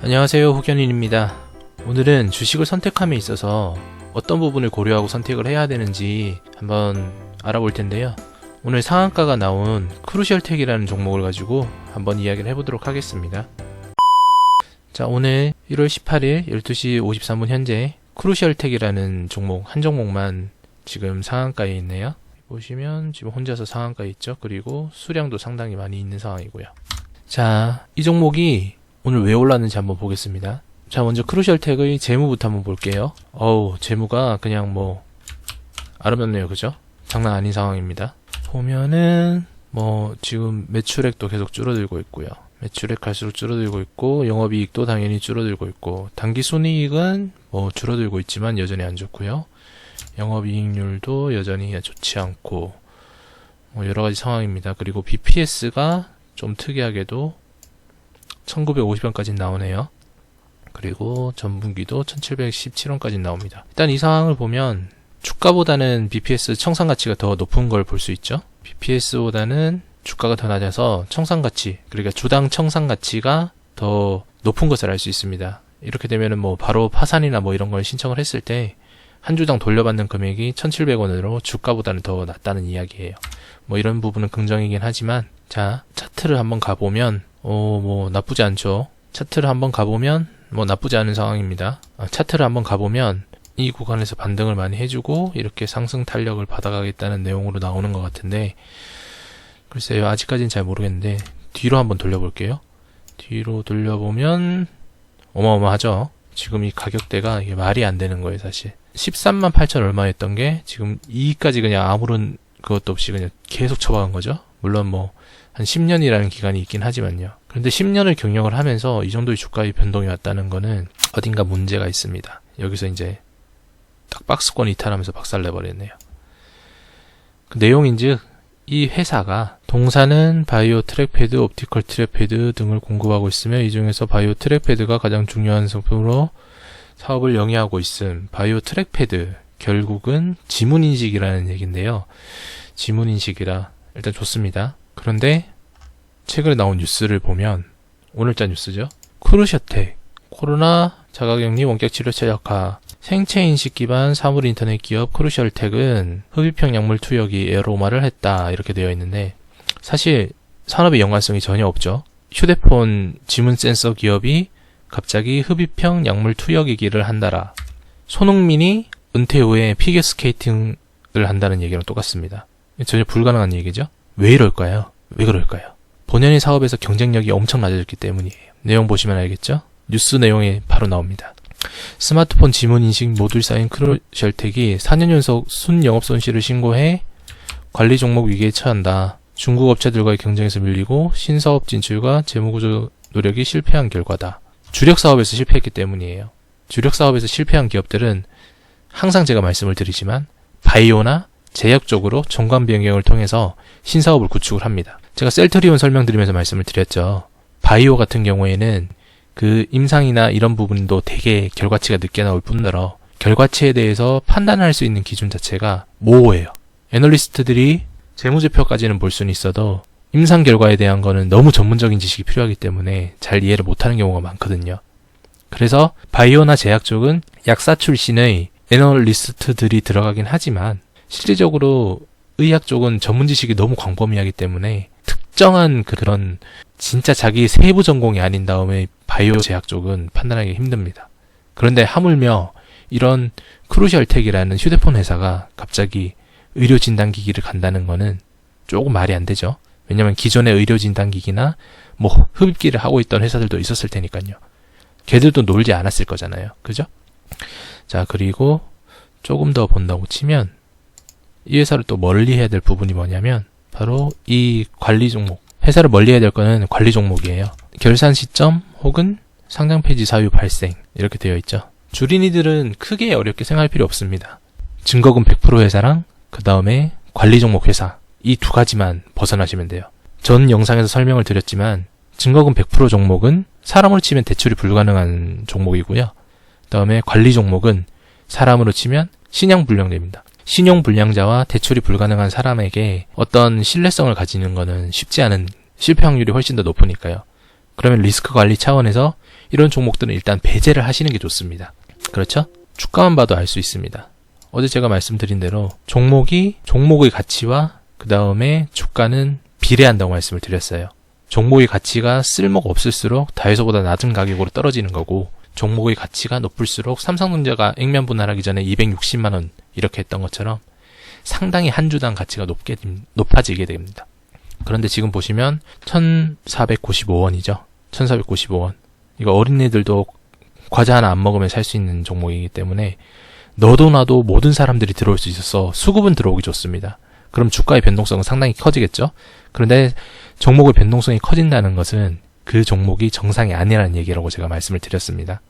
안녕하세요, 혹연인입니다. 오늘은 주식을 선택함에 있어서 어떤 부분을 고려하고 선택을 해야 되는지 한번 알아볼 텐데요. 오늘 상한가가 나온 크루셜텍이라는 종목을 가지고 한번 이야기를 해보도록 하겠습니다. 자, 오늘 1월 18일 12시 53분 현재 크루셜텍이라는 종목, 한 종목만 지금 상한가에 있네요. 보시면 지금 혼자서 상한가에 있죠. 그리고 수량도 상당히 많이 있는 상황이고요. 자, 이 종목이 오늘 왜 올랐는지 한번 보겠습니다. 자, 먼저 크루셜텍의 재무부터 한번 볼게요. 재무가 그냥 아름답네요. 그죠? 장난 아닌 상황입니다. 보면은 지금 매출액도 계속 줄어들고 있고요. 매출액 갈수록 줄어들고 있고, 영업이익도 당연히 줄어들고 있고, 당기순이익은 줄어들고 있지만 여전히 안 좋고요. 영업이익률도 여전히 좋지 않고, 여러가지 상황입니다. 그리고 BPS가 좀 특이하게도 1950원까지 나오네요. 그리고 전분기도 1717원까지 나옵니다. 일단 이 상황을 보면 주가보다는 BPS 청산가치가 더 높은 걸 볼 수 있죠. BPS보다는 주가가 더 낮아서 청산가치, 그러니까 주당 청산가치가 더 높은 것을 알 수 있습니다. 이렇게 되면은 바로 파산이나 이런 걸 신청을 했을 때 한 주당 돌려받는 금액이 1700원으로 주가보다는 더 낮다는 이야기예요. 이런 부분은 긍정이긴 하지만, 자, 차트를 한번 가보면 나쁘지 않죠. 차트를 한번 가보면 나쁘지 않은 상황입니다. 차트를 한번 가보면 이 구간에서 반등을 많이 해주고 이렇게 상승 탄력을 받아가겠다는 내용으로 나오는 것 같은데, 글쎄요, 아직까지는 잘 모르겠는데 뒤로 한번 돌려볼게요. 뒤로 돌려보면 어마어마하죠. 지금 이 가격대가 이게 말이 안 되는 거예요. 사실 13만 8천 얼마였던 게 지금 2까지 그냥 아무런 그것도 없이 그냥 계속 쳐박은 거죠. 물론 한 10년이라는 기간이 있긴 하지만요. 그런데 10년을 경력을 하면서 이 정도의 주가의 변동이 왔다는 거는 어딘가 문제가 있습니다. 여기서 이제 딱 박스권 이탈하면서 박살내버렸네요. 그 내용인즉 이 회사가 동사는 바이오 트랙패드, 옵티컬 트랙패드 등을 공급하고 있으며 이 중에서 바이오 트랙패드가 가장 중요한 상품으로 사업을 영위하고 있음. 바이오 트랙패드, 결국은 지문인식이라는 얘기인데요. 지문인식이라 일단 좋습니다. 그런데 최근에 나온 뉴스를 보면, 오늘자 뉴스죠. 크루셜텍, 코로나 자가격리 원격치료 최적화, 생체인식 기반 사물 인터넷 기업 크루셜텍은 흡입형 약물 투여기 에어로마를 했다, 이렇게 되어 있는데 사실 산업의 연관성이 전혀 없죠. 휴대폰 지문 센서 기업이 갑자기 흡입형 약물 투여기기를 한다라. 손흥민이 은퇴 후에 피겨스케이팅을 한다는 얘기랑 똑같습니다. 전혀 불가능한 얘기죠. 왜 이럴까요? 왜 그럴까요? 본연의 사업에서 경쟁력이 엄청 낮아졌기 때문이에요. 내용 보시면 알겠죠? 뉴스 내용이 바로 나옵니다. 스마트폰 지문인식 모듈사인 크루셜텍이 4년 연속 순영업 손실을 신고해 관리 종목 위기에 처한다. 중국 업체들과의 경쟁에서 밀리고 신사업 진출과 재무구조 노력이 실패한 결과다. 주력 사업에서 실패했기 때문이에요. 주력 사업에서 실패한 기업들은 항상 제가 말씀을 드리지만 바이오나 제약 쪽으로 정관 변경을 통해서 신사업을 구축을 합니다. 제가 셀트리온 설명드리면서 말씀을 드렸죠. 바이오 같은 경우에는 그 임상이나 이런 부분도 되게 결과치가 늦게 나올 뿐더러 결과치에 대해서 판단할 수 있는 기준 자체가 모호해요. 애널리스트들이 재무제표까지는 볼 수는 있어도 임상 결과에 대한 거는 너무 전문적인 지식이 필요하기 때문에 잘 이해를 못하는 경우가 많거든요. 그래서 바이오나 제약 쪽은 약사 출신의 애널리스트들이 들어가긴 하지만 실질적으로 의학 쪽은 전문 지식이 너무 광범위하기 때문에 특정한 그런 진짜 자기 세부 전공이 아닌 다음에 바이오 제약 쪽은 판단하기 힘듭니다. 그런데 하물며 이런 크루셜텍이라는 휴대폰 회사가 갑자기 의료 진단기기를 간다는 거는 조금 말이 안 되죠. 왜냐면 기존의 의료 진단기기나 흡입기를 하고 있던 회사들도 있었을 테니까요. 걔들도 놀지 않았을 거잖아요. 그죠? 자, 그리고 조금 더 본다고 치면 이 회사를 또 멀리해야 될 부분이 뭐냐면 바로 이 관리 종목. 회사를 멀리해야 될 거는 관리 종목이에요. 결산 시점 혹은 상장 폐지 사유 발생, 이렇게 되어 있죠. 주린이들은 크게 어렵게 생각할 필요 없습니다. 증거금 100% 회사랑 그 다음에 관리 종목 회사, 이 두 가지만 벗어나시면 돼요. 전 영상에서 설명을 드렸지만 증거금 100% 종목은 사람으로 치면 대출이 불가능한 종목이고요. 그 다음에 관리 종목은 사람으로 치면 신용불량자입니다. 신용불량자와 대출이 불가능한 사람에게 어떤 신뢰성을 가지는 거는 쉽지 않은, 실패 확률이 훨씬 더 높으니까요. 그러면 리스크 관리 차원에서 이런 종목들은 일단 배제를 하시는 게 좋습니다. 그렇죠? 주가만 봐도 알 수 있습니다. 어제 제가 말씀드린 대로 종목의 가치와 그 다음에 주가는 비례한다고 말씀을 드렸어요. 종목의 가치가 쓸모가 없을수록 다이소보다 낮은 가격으로 떨어지는 거고, 종목의 가치가 높을수록 삼성전자가 액면 분할하기 전에 260만원 이렇게 했던 것처럼 상당히 한 주당 가치가 높아지게 됩니다. 그런데 지금 보시면 1495원이죠. 1495원. 이거 어린애들도 과자 하나 안 먹으면 살 수 있는 종목이기 때문에 너도 나도 모든 사람들이 들어올 수 있어서 수급은 들어오기 좋습니다. 그럼 주가의 변동성은 상당히 커지겠죠. 그런데 종목의 변동성이 커진다는 것은 그 종목이 정상이 아니라는 얘기라고 제가 말씀을 드렸습니다.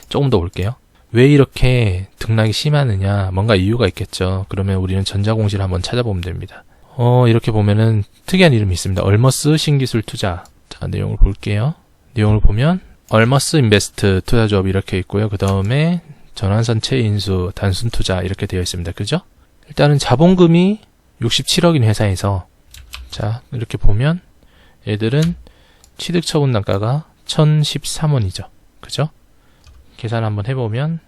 조금 더 볼게요. 왜 이렇게 등락이 심하느냐, 뭔가 이유가 있겠죠. 그러면 우리는 전자공시를 한번 찾아보면 됩니다. 이렇게 보면은 특이한 이름이 있습니다. 얼머스 신기술 투자. 자, 내용을 볼게요. 내용을 보면 얼머스 인베스트 투자조합 이렇게 있고요. 그 다음에 전환선체 인수 단순 투자 이렇게 되어 있습니다. 그죠? 일단은 자본금이 67억인 회사에서, 자, 이렇게 보면 얘들은 취득 처분 단가가 1013원이죠. 그죠? 계산 한번 해보면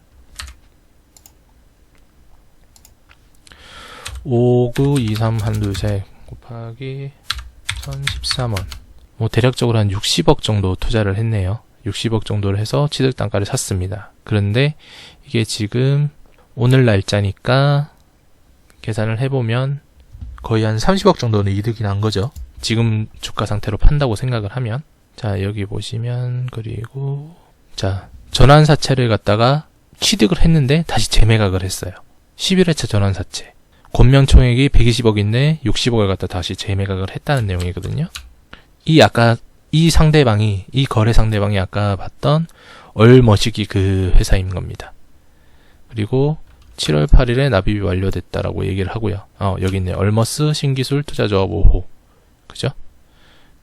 5923123 곱하기 1013원, 뭐 대략적으로 한 60억 정도 투자를 했네요. 60억 정도를 해서 취득 단가를 샀습니다. 그런데 이게 지금 오늘 날짜니까 계산을 해보면 거의 한 30억 정도는 이득이 난 거죠. 지금 주가 상태로 판다고 생각을 하면. 자, 여기 보시면, 그리고 자, 전환사채를 갖다가 취득을 했는데 다시 재매각을 했어요. 11회차 전환사채. 권면 총액이 120억인데 60억을 갖다 다시 재매각을 했다는 내용이거든요. 이 거래 상대방이 아까 봤던 얼머시기 그 회사인 겁니다. 그리고 7월 8일에 납입이 완료됐다라고 얘기를 하고요. 여기 있네. 얼머스 신기술 투자조합 5호. 그죠?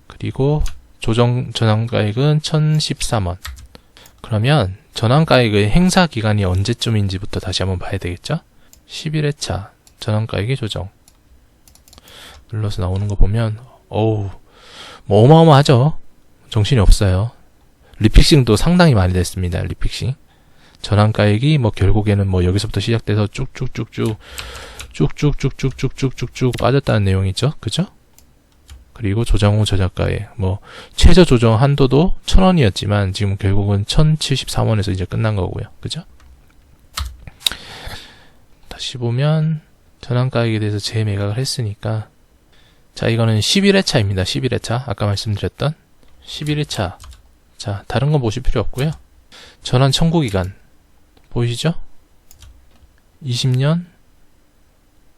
그리고 전환가액은 1013원. 그러면 전환가액의 행사 기간이 언제쯤인지부터 다시 한번 봐야 되겠죠? 11회차 전환가액의 조정. 눌러서 나오는 거 보면 뭐 어마어마하죠? 정신이 없어요. 리픽싱도 상당히 많이 됐습니다. 리픽싱. 전환가액이 결국에는 여기서부터 시작돼서 쭉쭉쭉쭉 빠졌다는 내용이죠. 그죠? 그리고 조정 후 저작가액, 최저 조정 한도도 1,000원이었지만 지금 결국은 1,073원에서 이제 끝난 거고요. 그죠? 다시 보면 전환가액에 대해서 재매각을 했으니까, 자, 이거는 11회차입니다. 11회차. 아까 말씀드렸던 11회차. 자, 다른 건 보실 필요 없고요. 전환 청구 기간 보이시죠? 20년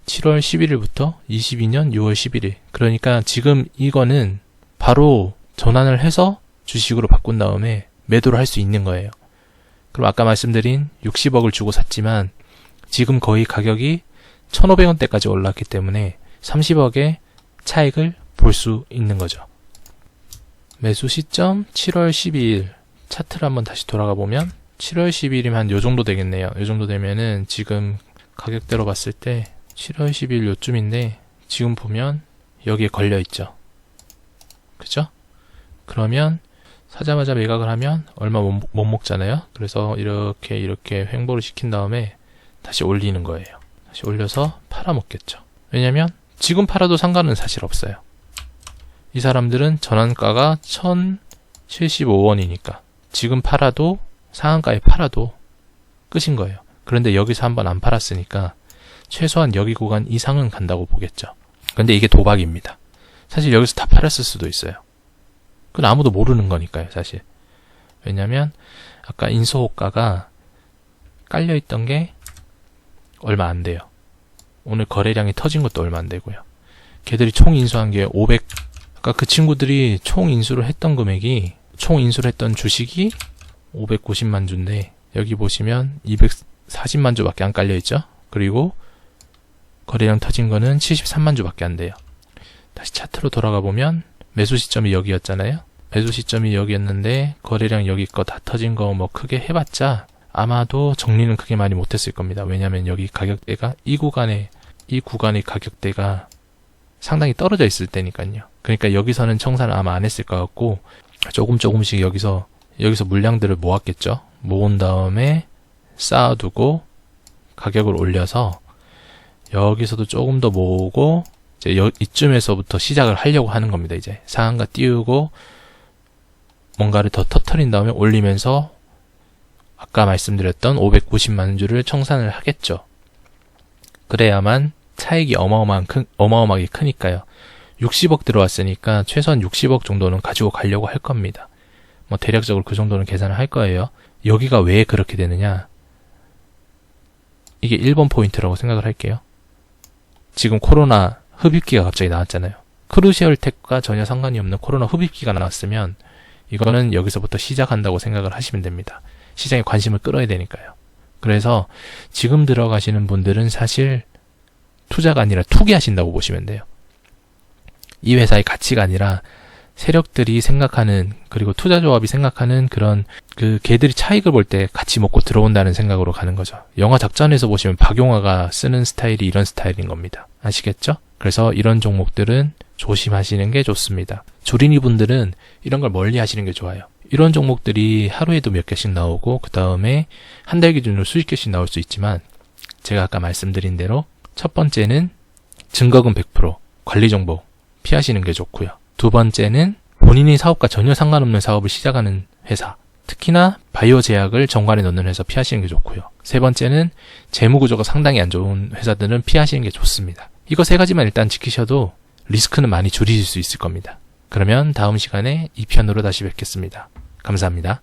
7월 11일부터 22년 6월 11일. 그러니까 지금 이거는 바로 전환을 해서 주식으로 바꾼 다음에 매도를 할 수 있는 거예요. 그럼 아까 말씀드린 60억을 주고 샀지만 지금 거의 가격이 1,500원대까지 올랐기 때문에 30억의 차익을 볼 수 있는 거죠. 매수 시점 7월 12일. 차트를 한번 다시 돌아가 보면 7월 12일이면 한 요 정도 되겠네요. 요 정도 되면은 지금 가격대로 봤을 때 7월 12일 요쯤인데 지금 보면 여기에 걸려 있죠. 그죠? 그러면 사자마자 매각을 하면 얼마 못 먹잖아요. 그래서 이렇게 횡보를 시킨 다음에 다시 올리는 거예요. 다시 올려서 팔아먹겠죠. 왜냐면 지금 팔아도 상관은 사실 없어요. 이 사람들은 전환가가 1,075원이니까 지금 팔아도 상한가에 팔아도 끝인 거예요. 그런데 여기서 한번 안 팔았으니까 최소한 여기 구간 이상은 간다고 보겠죠. 근데 이게 도박입니다. 사실 여기서 다 팔았을 수도 있어요. 그건 아무도 모르는 거니까요, 사실. 왜냐면 아까 인수호가가 깔려있던 게 얼마 안 돼요. 오늘 거래량이 터진 것도 얼마 안 되고요. 걔들이 총 인수한 게 500, 아까 그 친구들이 총 인수를 했던 금액이, 총 인수를 했던 주식이 590만 주인데 여기 보시면 240만 주밖에 안 깔려있죠. 그리고 거래량 터진 거는 73만 주밖에 안 돼요. 다시 차트로 돌아가 보면 매수 시점이 여기였잖아요. 매수 시점이 여기였는데 거래량 여기 거 다 터진 거 크게 해봤자 아마도 정리는 크게 많이 못했을 겁니다. 왜냐면 여기 가격대가 이 구간의 가격대가 상당히 떨어져 있을 때니까요. 그러니까 여기서는 청산을 아마 안 했을 것 같고 조금씩 여기서 여기서 물량들을 모았겠죠. 모은 다음에 쌓아두고 가격을 올려서 여기서도 조금 더 모으고 이제 이쯤에서부터 시작을 하려고 하는 겁니다. 이제 상한가 띄우고 뭔가를 더 터트린 다음에 올리면서 아까 말씀드렸던 590만 주를 청산을 하겠죠. 그래야만 차익이 어마어마하게 크니까요. 60억 들어왔으니까 최소한 60억 정도는 가지고 가려고 할 겁니다. 뭐 대략적으로 그 정도는 계산을 할 거예요. 여기가 왜 그렇게 되느냐? 이게 1번 포인트라고 생각을 할게요. 지금 코로나 흡입기가 갑자기 나왔잖아요. 크루시얼텍과 전혀 상관이 없는 코로나 흡입기가 나왔으면 이거는 여기서부터 시작한다고 생각을 하시면 됩니다. 시장에 관심을 끌어야 되니까요. 그래서 지금 들어가시는 분들은 사실 투자가 아니라 투기하신다고 보시면 돼요. 이 회사의 가치가 아니라 세력들이 생각하는, 그리고 투자조합이 생각하는 그런 걔들이 차익을 볼 때 같이 먹고 들어온다는 생각으로 가는 거죠. 영화 작전에서 보시면 박용화가 쓰는 스타일이 이런 스타일인 겁니다. 아시겠죠? 그래서 이런 종목들은 조심하시는 게 좋습니다. 조린이 분들은 이런 걸 멀리 하시는 게 좋아요. 이런 종목들이 하루에도 몇 개씩 나오고 그 다음에 한 달 기준으로 수십 개씩 나올 수 있지만 제가 아까 말씀드린 대로 첫 번째는 증거금 100% 관리 정보 피하시는 게 좋고요. 두 번째는 본인이 사업과 전혀 상관없는 사업을 시작하는 회사, 특히나 바이오 제약을 정관에 넣는 회사 피하시는 게 좋고요. 세 번째는 재무 구조가 상당히 안 좋은 회사들은 피하시는 게 좋습니다. 이거 세 가지만 일단 지키셔도 리스크는 많이 줄이실 수 있을 겁니다. 그러면 다음 시간에 2편으로 다시 뵙겠습니다. 감사합니다.